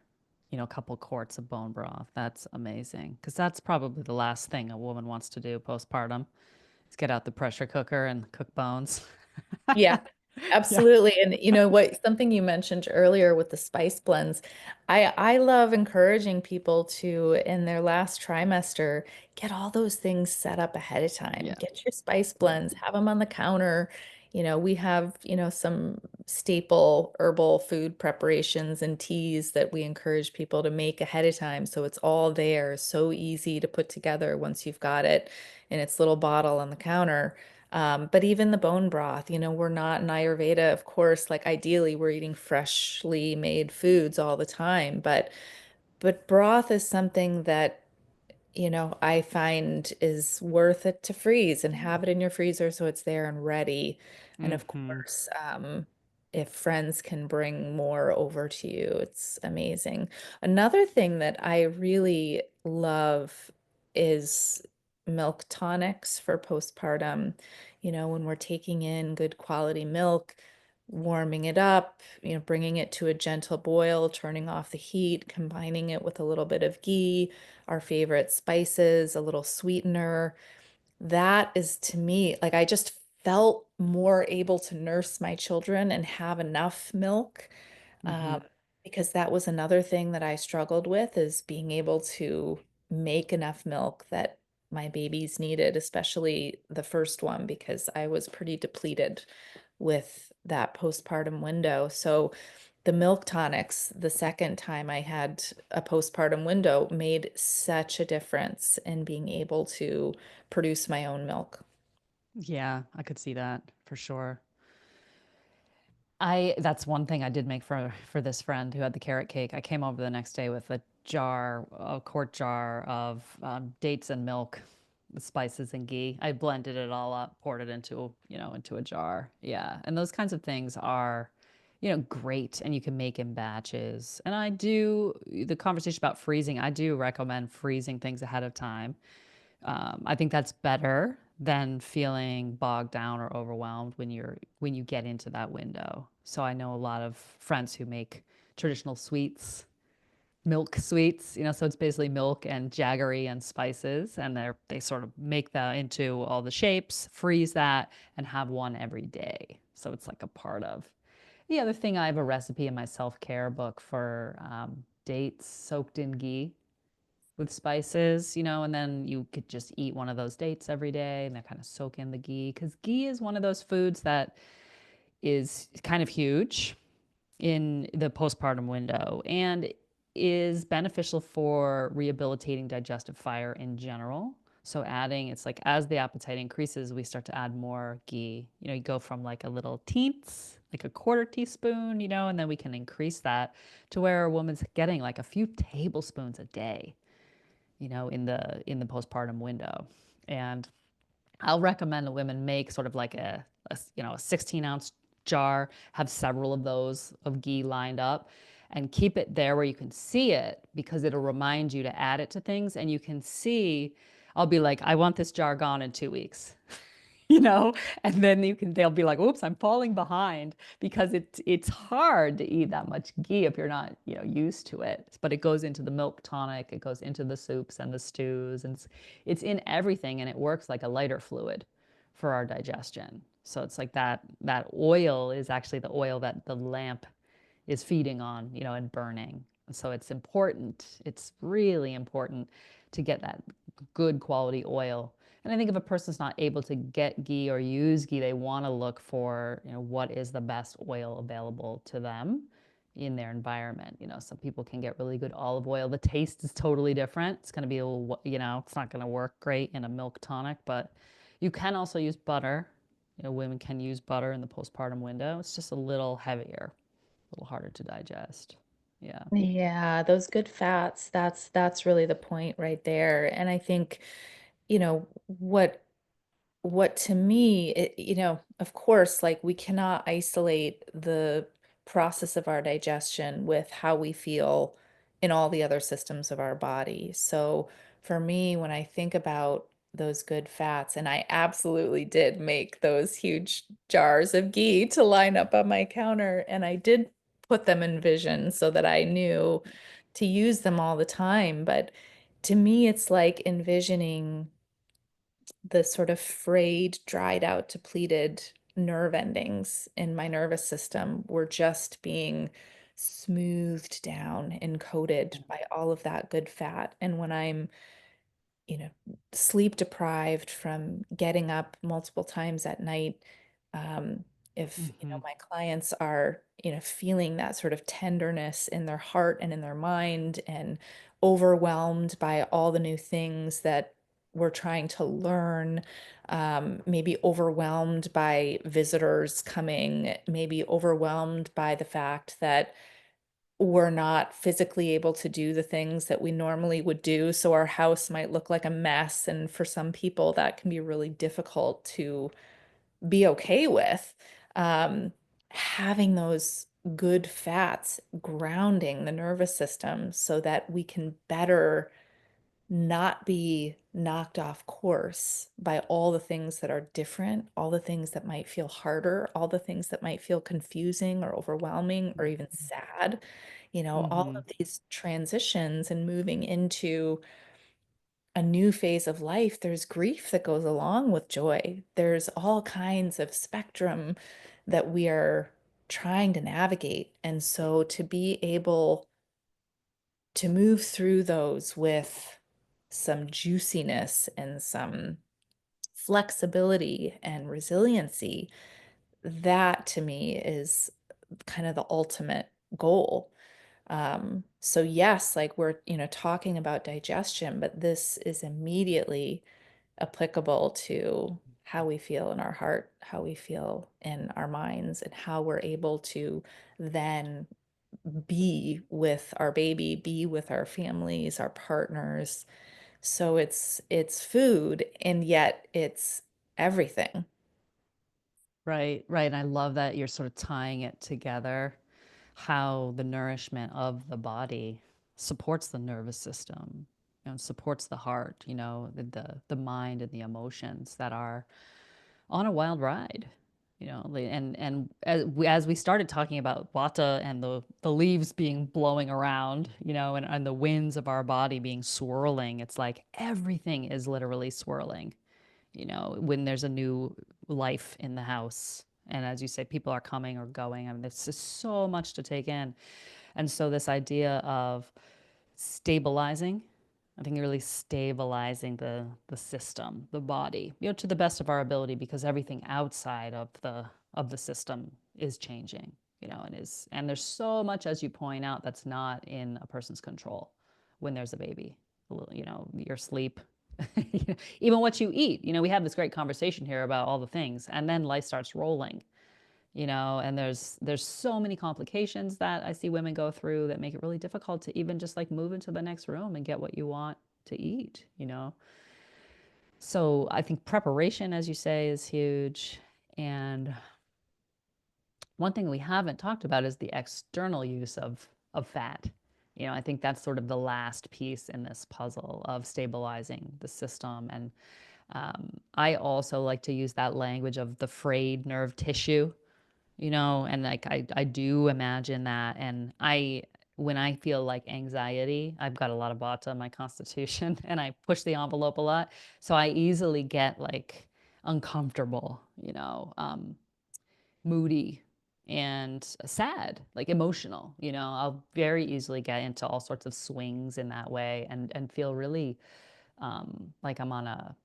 C: a couple quarts of bone broth. That's amazing. Because that's probably the last thing a woman wants to do postpartum is get out the pressure cooker and cook bones.
A: Yeah,
C: Yeah.
A: absolutely. And you know what, something you mentioned earlier with the spice blends, I love encouraging people to, in their last trimester, get all those things set up ahead of time.
C: Yeah.
A: Get your spice blends, have them on the counter. We have, some staple herbal food preparations and teas that we encourage people to make ahead of time. So it's all there, so easy to put together once you've got it in its little bottle on the counter. But even the bone broth, we're not in Ayurveda, of course, like ideally we're eating freshly made foods all the time, but broth is something that I find is worth it to freeze and have it in your freezer so it's there and ready. And of
C: Hmm.
A: course, if friends can bring more over to you, it's amazing. Another thing that I really love is milk tonics for postpartum. When we're taking in good quality milk, warming it up, bringing it to a gentle boil, turning off the heat, combining it with a little bit of ghee, our favorite spices, a little sweetener. That is to me, like I just felt more able to nurse my children and have enough milk.
C: Hmm.
A: Um, because that was another thing that I struggled with is being able to make enough milk that my babies needed, especially the first one, because I was pretty depleted with that postpartum window. So the milk tonics, the second time I had a postpartum window, made such a difference in being able to produce my own milk.
C: Yeah, I could see that for sure. That's one thing I did make for this friend who had the carrot cake. I came over the next day with a quart jar of dates and milk, with spices and ghee. I blended it all up, poured it into a jar. Yeah, and those kinds of things are, great, and you can make in batches. And the conversation about freezing. I do recommend freezing things ahead of time. I think that's better than feeling bogged down or overwhelmed when you get into that window. So I know a lot of friends who make traditional sweets, milk sweets, so it's basically milk and jaggery and spices, and they sort of make that into all the shapes, freeze that, and have one every day. So it's like a part of. The other thing, I have a recipe in my self-care book for dates soaked in ghee with spices, and then you could just eat one of those dates every day and then kind of soak in the ghee. Because ghee is one of those foods that is kind of huge in the postpartum window and is beneficial for rehabilitating digestive fire in general. So it's like as the appetite increases, we start to add more ghee. You go from like a little teens, like a quarter teaspoon, and then we can increase that to where a woman's getting like a few tablespoons a day, in the postpartum window. And I'll recommend the women make sort of like a 16-ounce jar, have several of those of ghee lined up, and keep it there where you can see it because it'll remind you to add it to things. And you can see, I'll be like, I want this jar gone in 2 weeks. you know and then they'll be like, oops, I'm falling behind, because it's hard to eat that much ghee if you're not used to it. But it goes into the milk tonic, it goes into the soups and the stews, and it's in everything, and it works like a lighter fluid for our digestion. So it's like that oil is actually the oil that the lamp is feeding on, and burning. So it's really important to get that good quality oil. And I think if a person's not able to get ghee or use ghee, they want to look for, what is the best oil available to them in their environment. Some people can get really good olive oil. The taste is totally different. It's going to be a little, it's not going to work great in a milk tonic, but you can also use butter. women can use butter in the postpartum window. It's just a little heavier, a little harder to digest. Yeah.
A: Yeah, those good fats, that's really the point right there. And I think, you know, what to me, of course, like we cannot isolate the process of our digestion with how we feel in all the other systems of our body. So for me, when I think about those good fats, and I absolutely did make those huge jars of ghee to line up on my counter, and I did put them in vision so that I knew to use them all the time. But to me, it's like envisioning the sort of frayed, dried out, depleted nerve endings in my nervous system were just being smoothed down and coated by all of that good fat. And when I'm, you know, sleep deprived from getting up multiple times at night, um, if,
C: Mm-hmm.
A: my clients are, feeling that sort of tenderness in their heart and in their mind and overwhelmed by all the new things that we're trying to learn, maybe overwhelmed by visitors coming, maybe overwhelmed by the fact that we're not physically able to do the things that we normally would do. So our house might look like a mess. And for some people, that can be really difficult to be okay with. Um, Having those good fats grounding the nervous system so that we can better not be knocked off course by all the things that are different, all the things that might feel harder, all the things that might feel confusing or overwhelming or even sad. All
C: Mm-hmm.
A: of these transitions and moving into a new phase of life, there's grief that goes along with joy. There's all kinds of spectrum that we are trying to navigate. And so to be able to move through those with some juiciness and some flexibility and resiliency, that to me is kind of the ultimate goal. So yes, like we're, talking about digestion, but this is immediately applicable to how we feel in our heart, how we feel in our minds, and how we're able to then be with our baby, be with our families, our partners. So it's food and yet it's everything.
C: Right, right. And I love that you're sort of tying it together, how the nourishment of the body supports the nervous system, supports the heart, the mind and the emotions that are on a wild ride. And as we started talking about Vata and the leaves being blowing around, and the winds of our body being swirling, it's like everything is literally swirling, when there's a new life in the house. And as you say, people are coming or going. I mean, there's just so much to take in. And so this idea of stabilizing, I think really stabilizing the system, the body, to the best of our ability, because everything outside of the system is changing, and there's so much, as you point out, that's not in a person's control when there's a baby. Your sleep, even what you eat. We have this great conversation here about all the things, and then life starts rolling, and there's so many complications that I see women go through that make it really difficult to even just like move into the next room and get what you want to eat. So I think preparation, as you say, is huge. And one thing we haven't talked about is the external use of fat. I think that's sort of the last piece in this puzzle of stabilizing the system. And I also like to use that language of the frayed nerve tissue, and like I do imagine that. And when I feel like anxiety, I've got a lot of Vata in my constitution and I push the envelope a lot. So I easily get like uncomfortable, moody and sad, like emotional. I'll very easily get into all sorts of swings in that way and feel really like I'm on a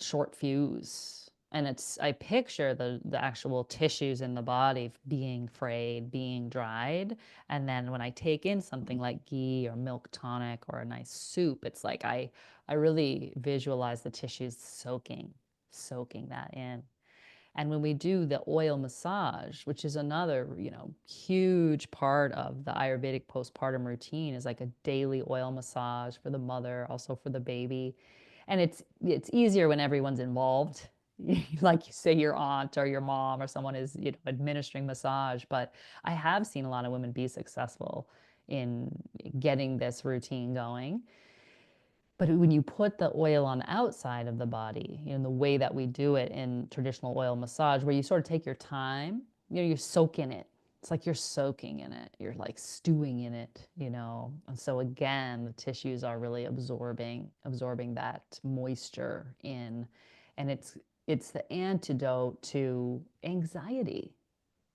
C: short fuse. And I picture the actual tissues in the body being frayed, being dried. And then when I take in something like ghee or milk tonic or a nice soup, it's like I really visualize the tissues soaking that in. And when we do the oil massage, which is another, huge part of the Ayurvedic postpartum routine, is like a daily oil massage for the mother, also for the baby. And it's easier when everyone's involved. Like you say, your aunt or your mom or someone is, administering massage. But I have seen a lot of women be successful in getting this routine going. But when you put the oil on the outside of the body, the way that we do it in traditional oil massage, where you sort of take your time, you soak in it. It's like you're soaking in it. You're like stewing in it. And so again, the tissues are really absorbing that moisture in, and it's the antidote to anxiety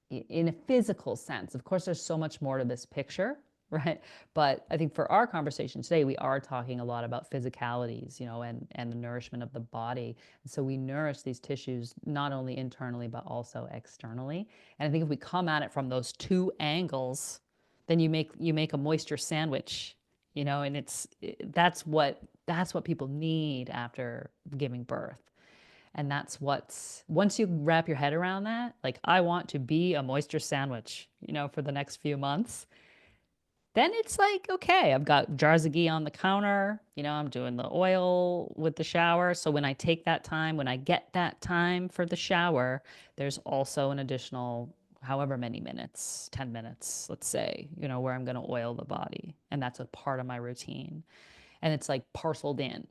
C: in a physical sense. Of course, there's so much more to this picture, right? But I think for our conversation today, we are talking a lot about physicalities, and the nourishment of the body. And so we nourish these tissues not only internally, but also externally. And I think if we come at it from those two angles, then you make a moisture sandwich, and that's what people need after giving birth. And that's once you wrap your head around that, like, I want to be a moisture sandwich, for the next few months, then it's like, okay, I've got jars of ghee on the counter, I'm doing the oil with the shower. So when I take that time, when I get that time for the shower, there's also an additional however many minutes, 10 minutes, let's say, where I'm going to oil the body. And that's a part of my routine. And it's like parceled in.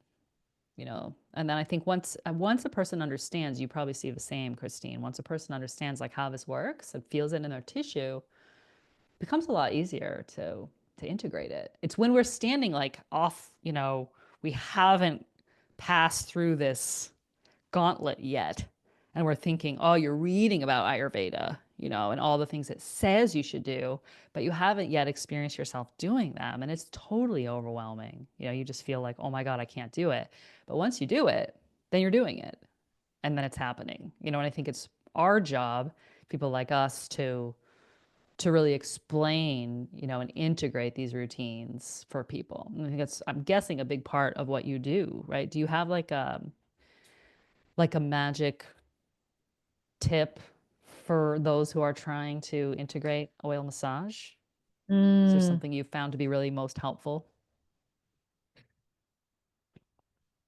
C: And then I think once a person understands, you probably see the same, Christine. Once a person understands like how this works and feels it in their tissue, it becomes a lot easier to integrate it. It's when we're standing like off, we haven't passed through this gauntlet yet, and we're thinking, oh, you're reading about Ayurveda, and all the things it says you should do, but you haven't yet experienced yourself doing them. And it's totally overwhelming. You just feel like, oh my God, I can't do it. But once you do it, then you're doing it. And then it's happening. And I think it's our job, people like us, to really explain, and integrate these routines for people. And I think that's, I'm guessing, a big part of what you do, right? Do you have like a magic tip for those who are trying to integrate oil massage? Is there
A: Mm,
C: something you found to be really most helpful?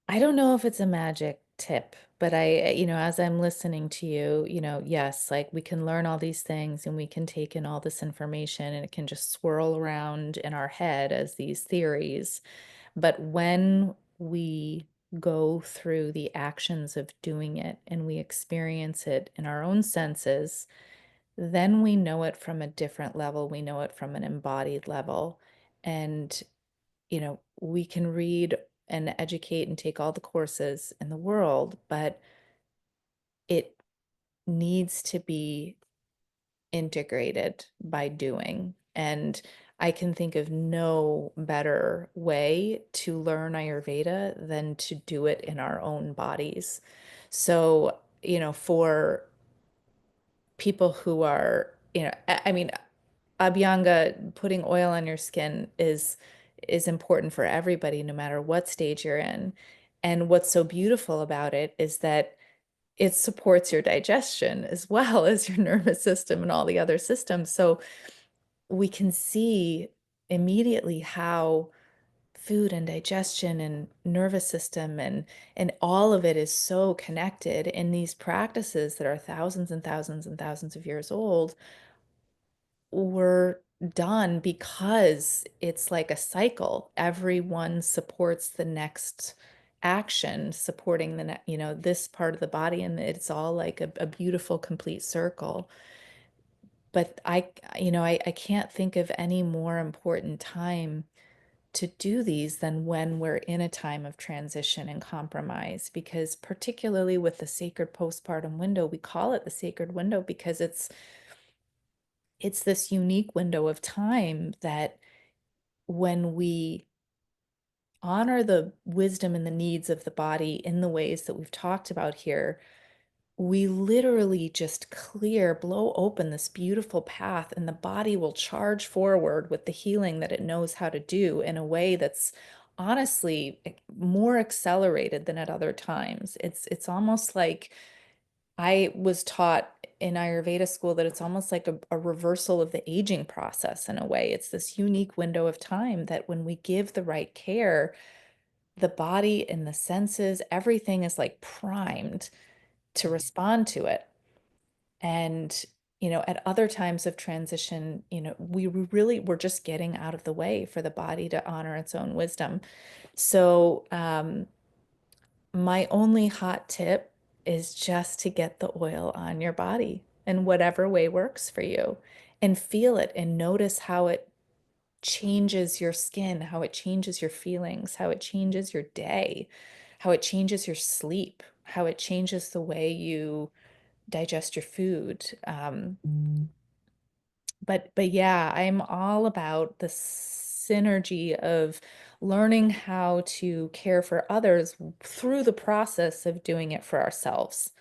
A: I don't know if it's a magic tip, but as I'm listening to you, yes, like we can learn all these things and we can take in all this information and it can just swirl around in our head as these theories. But when we go through the actions of doing it and we experience it in our own senses, then we know it from a different level. We know it from an embodied level. And, we can read and educate and take all the courses in the world, but it needs to be integrated by doing. And I can think of no better way to learn Ayurveda than to do it in our own bodies. So, for people who are, I mean, Abhyanga, putting oil on your skin is important for everybody, no matter what stage you're in. And what's so beautiful about it is that it supports your digestion as well as your nervous system and all the other systems. So we can see immediately how food and digestion and nervous system and all of it is so connected in these practices that are thousands and thousands and thousands of years old were done because it's like a cycle. Everyone supports the next action, supporting this part of the body, and it's all like a beautiful, complete circle. But I can't think of any more important time to do these than when we're in a time of transition and compromise, because particularly with the sacred postpartum window, we call it the sacred window because it's this unique window of time that when we honor the wisdom and the needs of the body in the ways that we've talked about here, we literally just blow open this beautiful path, and the body will charge forward with the healing that it knows how to do in a way that's honestly more accelerated than at other times. It's almost like I was taught in Ayurveda school that it's almost like a reversal of the aging process in a way. It's this unique window of time that when we give the right care, the body and the senses, everything is like primed to respond to it. And, at other times of transition, we really were just getting out of the way for the body to honor its own wisdom. So, my only hot tip is just to get the oil on your body in whatever way works for you and feel it and notice how it changes your skin, how it changes your feelings, how it changes your day, how it changes your sleep, how it changes the way you digest your food. But yeah, I'm all about the synergy of learning how to care for others through the process of doing it for ourselves.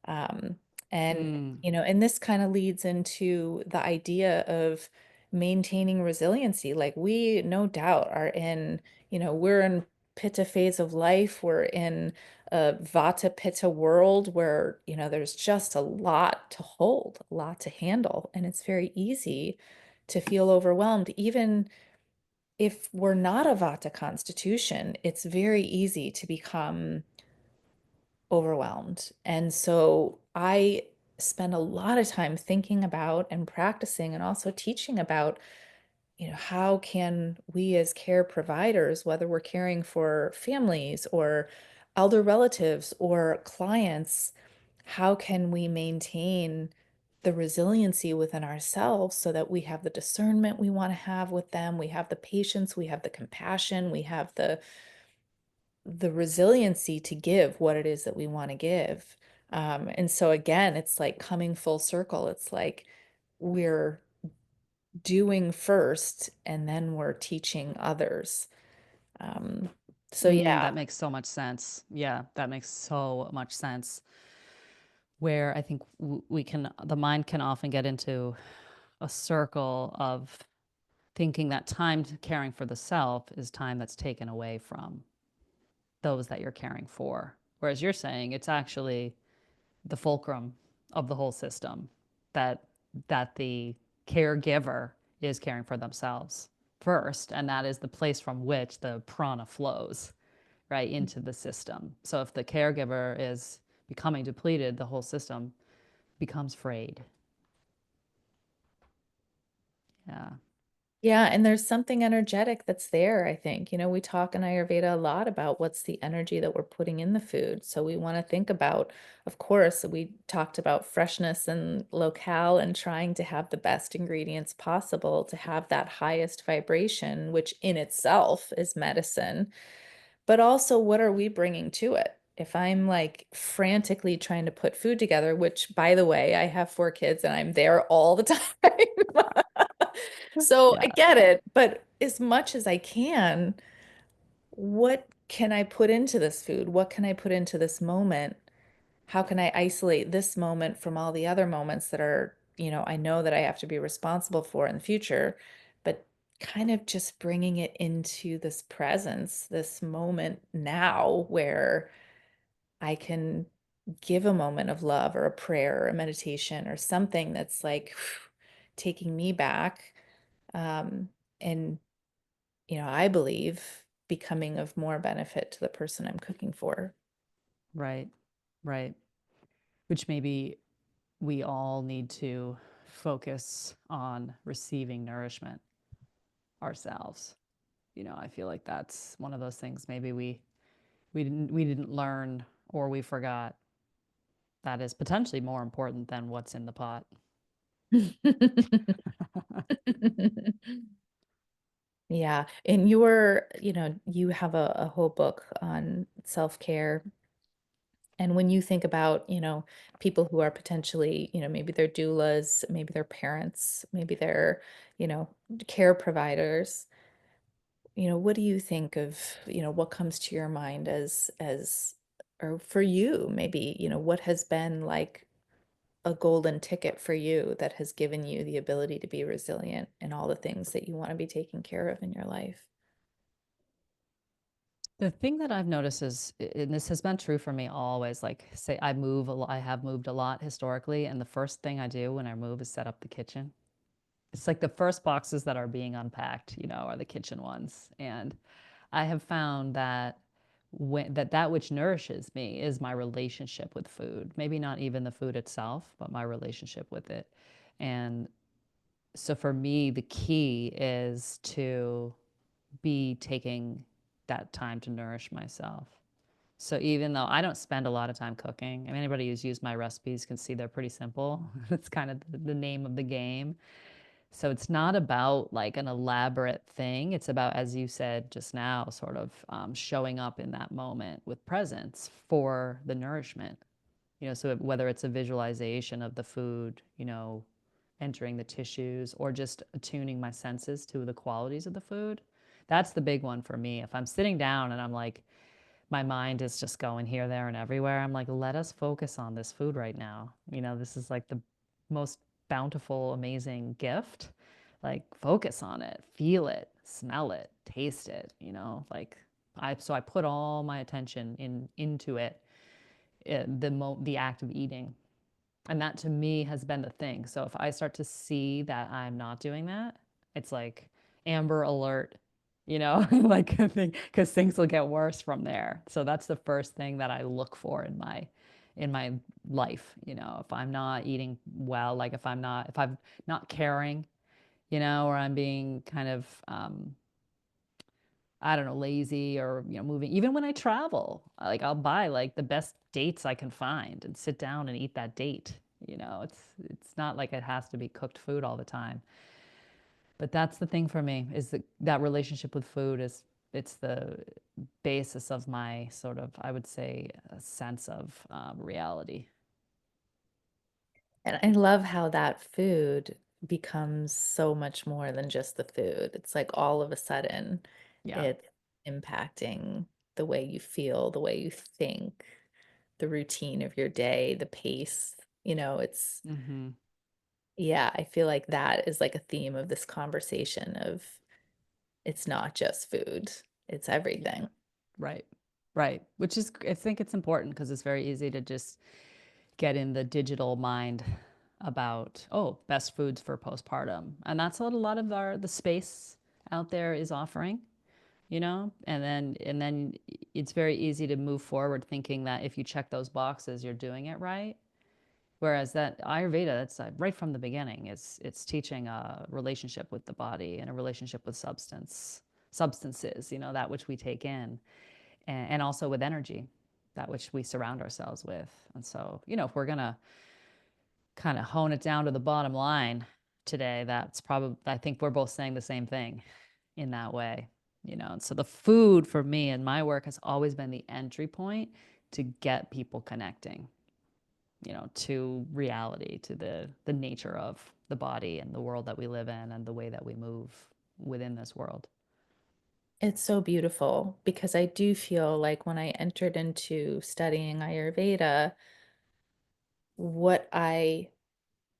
A: Um, and
C: Mm,
A: and this kind of leads into the idea of maintaining resiliency. Like we no doubt are in, we're in pitta phase of life. We're in a Vata pitta world where, there's just a lot to hold, a lot to handle, and it's very easy to feel overwhelmed. Even if we're not a Vata constitution, it's very easy to become overwhelmed. And so I spend a lot of time thinking about and practicing and also teaching about, how can we as care providers, whether we're caring for families or elder relatives or clients, how can we maintain the resiliency within ourselves so that we have the discernment we want to have with them, we have the patience, we have the compassion, we have the resiliency to give what it is that we want to give. And so again, it's like coming full circle. It's like we're doing first and then we're teaching others. Um, so yeah.
C: that makes so much sense. Yeah, that makes so much sense. Where I think the mind can often get into a circle of thinking that time caring for the self is time that's taken away from those that you're caring for. Whereas you're saying it's actually the fulcrum of the whole system that the caregiver is caring for themselves first, and that is the place from which the prana flows right into the system. So if the caregiver is becoming depleted, the whole system becomes frayed. Yeah.
A: Yeah, and there's something energetic that's there, I think. We talk in Ayurveda a lot about what's the energy that we're putting in the food. So we want to think about, of course, we talked about freshness and locale and trying to have the best ingredients possible to have that highest vibration, which in itself is medicine. But also, what are we bringing to it? If I'm like frantically trying to put food together, which by the way, I have 4 kids and I'm there all the time. So I
C: Yeah.
A: get it, but as much as I can, what can I put into this food? What can I put into this moment? How can I isolate this moment from all the other moments that are, I know that I have to be responsible for in the future, but kind of just bringing it into this presence, this moment now where I can give a moment of love or a prayer or a meditation or something that's like taking me back. And I believe becoming of more benefit to the person I'm cooking for.
C: Right. Right. Which maybe we all need to focus on receiving nourishment ourselves. I feel like that's one of those things maybe we didn't learn or we forgot that is potentially more important than what's in the pot.
A: Yeah. And you have a whole book on self-care. And when you think about, people who are potentially, maybe they're doulas, maybe they're parents, maybe they're, you know, care providers, what do you think of, what comes to your mind or for you, maybe, what has been like a golden ticket for you that has given you the ability to be resilient in all the things that you want to be taking care of in your life?
C: The thing that I've noticed is, and this has been true for me always, like say I move a lot, I have moved a lot historically, and the first thing I do when I move is set up the kitchen. It's like the first boxes that are being unpacked, are the kitchen ones. And I have found that that which nourishes me is my relationship with food. Maybe not even the food itself, but my relationship with it. And so for me, the key is to be taking that time to nourish myself. So even though I don't spend a lot of time cooking, I mean, anybody who's used my recipes can see they're pretty simple. That's kind of the name of the game. So it's not about like an elaborate thing. It's about, as you said just now, sort of showing up in that moment with presence for the nourishment. So whether it's a visualization of the food, entering the tissues or just attuning my senses to the qualities of the food, that's the big one for me. If I'm sitting down and I'm like, my mind is just going here, there, and everywhere. I'm like, let us focus on this food right now. This is like the most bountiful, amazing gift. Like, focus on it, feel it, smell it, taste it. Like I put all my attention into it, the act of eating, and that to me has been the thing. So if I start to see that I'm not doing that, it's like amber alert, like because things will get worse from there. So that's the first thing that I look for in my life. If I'm not eating well, like if I'm not caring, or I'm being kind of I don't know, lazy or, moving. Even when I travel, like I'll buy like the best dates I can find and sit down and eat that date. It's not like it has to be cooked food all the time. But that's the thing for me is that relationship with food is it's the basis of my sort of, I would say, a sense of reality.
A: And I love how that food becomes so much more than just the food. It's like all of a sudden
C: Yeah.
A: it's impacting the way you feel, the way you think, the routine of your day, the pace. It's,
C: Hmm.
A: yeah, I feel like that is like a theme of this conversation of it's not just food, it's
C: Yeah.
A: everything.
C: Right. Right. Which is, I think it's important because it's very easy to just get in the digital mind about, oh, best foods for postpartum. And that's what a lot of the space out there is offering, and then it's very easy to move forward thinking that if you check those boxes, you're doing it right. Whereas that Ayurveda, that's right from the beginning, it's teaching a relationship with the body and a relationship with substances, that which we take in, and also with energy, that which we surround ourselves with. And so, if we're gonna kind of hone it down to the bottom line today, that's probably, I think we're both saying the same thing in that way, And so the food for me and my work has always been the entry point to get people connecting, to reality, to the nature of the body and the world that we live in and the way that we move within this world.
A: It's so beautiful because I do feel like when I entered into studying Ayurveda, what I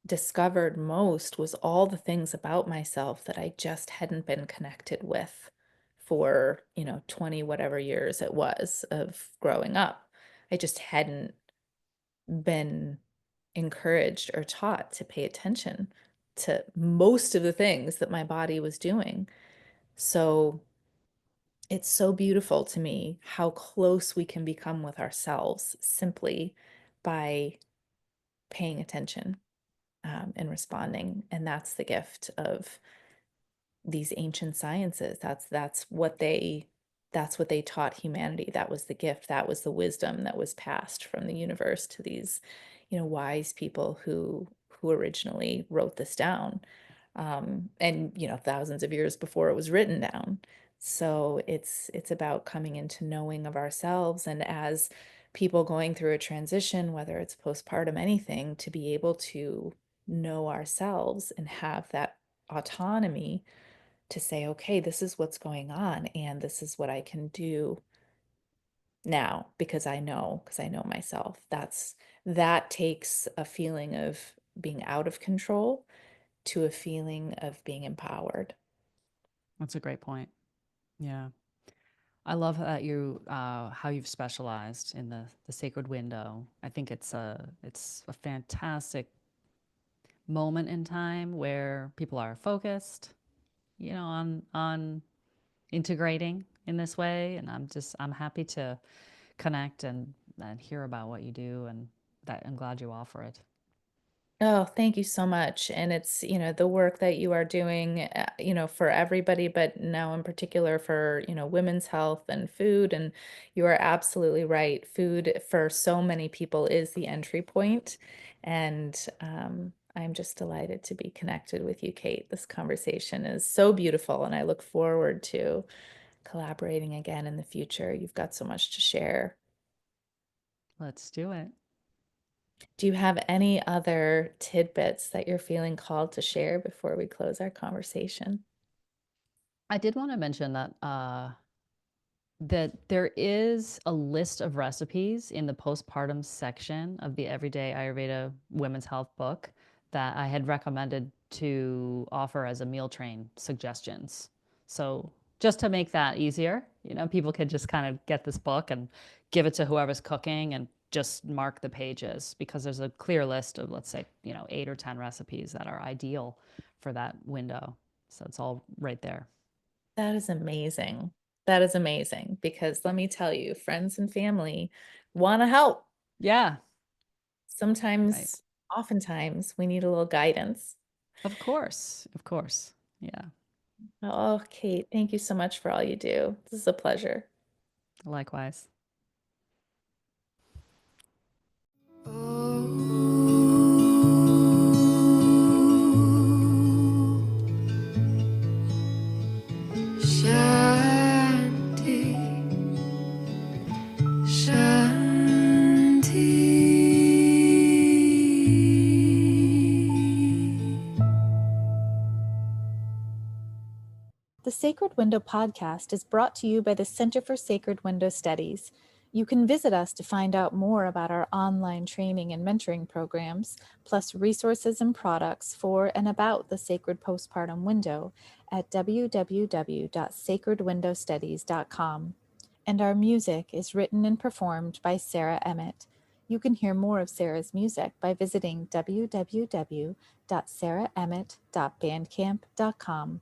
A: discovered most was all the things about myself that I just hadn't been connected with for, 20 whatever years it was of growing up. I just hadn't been encouraged or taught to pay attention to most of the things that my body was doing. So it's so beautiful to me how close we can become with ourselves simply by paying attention and responding. And that's the gift of these ancient sciences. That's what they taught humanity. That was the gift. That was the wisdom that was passed from the universe to these, wise people who originally wrote this down. And thousands of years before it was written down. So it's about coming into knowing of ourselves, and as people going through a transition, whether it's postpartum, anything, to be able to know ourselves and have that autonomy to say, okay, this is what's going on, and this is what I can do now because I know myself. That takes a feeling of being out of control to a feeling of being empowered.
C: That's a great point. Yeah. I love that you how you've specialized in the sacred window. I think it's a fantastic moment in time where people are focused, on integrating in this way, and I'm happy to connect and hear about what you do, and that I'm glad you offer it.
A: Oh, thank you so much. And it's, the work that you are doing, for everybody, but now in particular for, women's health and food. And you are absolutely right. Food for so many people is the entry point. And I'm just delighted to be connected with you, Kate. This conversation is so beautiful, and I look forward to collaborating again in the future. You've got so much to share.
C: Let's do it.
A: Do you have any other tidbits that you're feeling called to share before we close our conversation?
C: I did want to mention that there is a list of recipes in the postpartum section of the Everyday Ayurveda Women's Health book that I had recommended to offer as a meal train suggestions. So just to make that easier, people could just kind of get this book and give it to whoever's cooking and just mark the pages, because there's a clear list of, let's say, 8 or 10 recipes that are ideal for that window. So it's all right there.
A: That is amazing. That is amazing because let me tell you, friends and family want to help.
C: Yeah, right.
A: Sometimes, oftentimes, we need a little guidance.
C: Of course. Of course. Yeah.
A: Oh, Kate, thank you so much for all you do. This is a pleasure.
C: Likewise.
B: Shanti, Shanti.
A: The Sacred Window podcast is brought to you by the Center for Sacred Window Studies. You can visit us to find out more about our online training and mentoring programs, plus resources and products for and about the sacred postpartum window at www.sacredwindowstudies.com. And our music is written and performed by Sarah Emmett. You can hear more of Sarah's music by visiting www.sarahemmett.bandcamp.com.